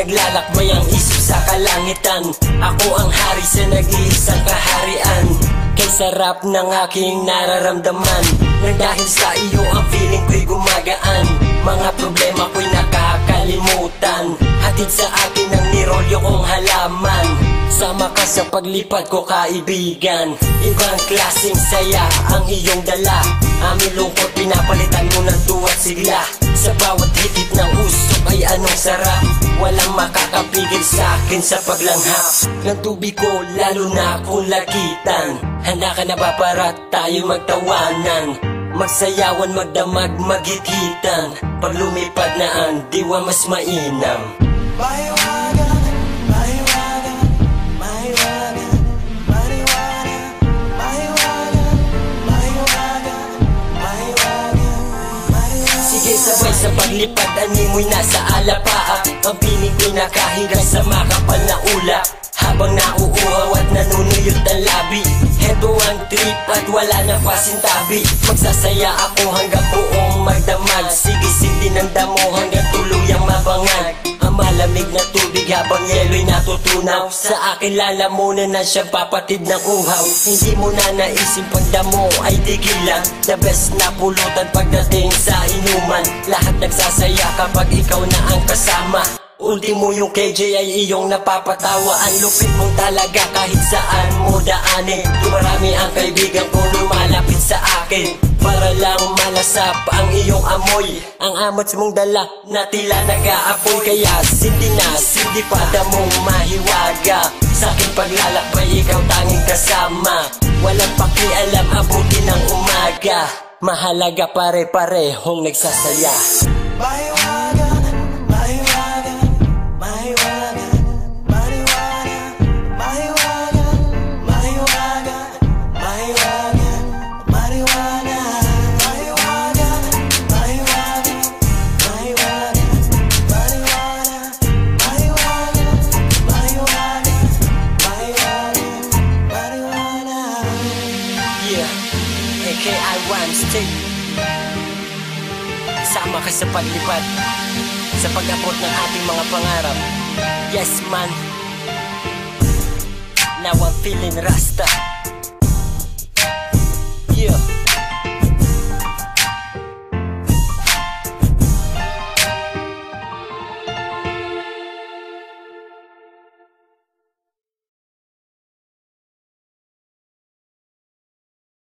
naglalakbay ang isip sa kalangitan. Ako ang hari sa nag-iisang kaharian. Kay sarap ng aking nararamdaman, nang dahil sa iyo ang feeling ko'y gumagaan. Mga problema ko'y nakakalimutan, hatid sa akin ang nirolyo kong halaman. Sama ka sa paglipad ko kaibigan, ibang klaseng saya ang iyong dala. Aming lungkot pinapalitan mo ng tuwa't sigla. Sa bawat higit ng usok ay anong sarap. Walang makakapigil sa akin sa paglanghap ng tubig ko, lalo na kung lagitan. Handa ka na ba para tayo magtawanan, magsayawan, magdamag, maghihitan? Pag lumipad na ang diwa mas mainam. Mahiwaga, mahiwaga, mahiwaga, mahiwaga, mahiwaga, mahiwaga, mahiwaga, mahiwaga. Sige sabay sa paglipad, animoy nasa alapaap. Ang piling ko'y nakahiga sa makapal na ulap. Habang nauuhaw at nanunuyot ang labi, heto ang trip at wala na pasintabi. Magsasaya ako hanggang buong magdamag, sigisig ng damo hanggang tuluyang mabangag. Ang malamig na tubig habang yelo'y natutunaw, sa akin lalamunan na siyang papatid ng uhaw. Hindi mo na naisip pagdamo ay tigilan, the best na pulutan pagdating sa inuman. Lahat nagsasaya kapag ikaw na ang kasama. Ultimo yung KJ ay iyong napapatawa. Ang lupit mong talaga kahit saan mo daanin. Marami ang kaibigan kong lumalapit sa akin para lang malasap ang iyong amoy. Ang amots mong dala na tila nag-aapoy, kaya sindi na sindi pada mong mahiwaga. Sa aking paglalakbay ikaw tanging kasama, walang pakialam abutin ng umaga. Mahalaga pare-parehong nagsasaya. Mahiwaga, mahiwaga, mahiwaga, mahiwaga, mahiwaga, mahiwaga, mahiwaga, mahiwaga, mahiwaga, mahiwaga, mahiwaga, mahiwaga, mahiwaga, mahiwaga, mahiwaga. Yeah, AKI Rhymes Tape. Sama ka sa paglipad, sa pag-abot ng ating mga pangarap. Yes man, now I'm feeling Rasta.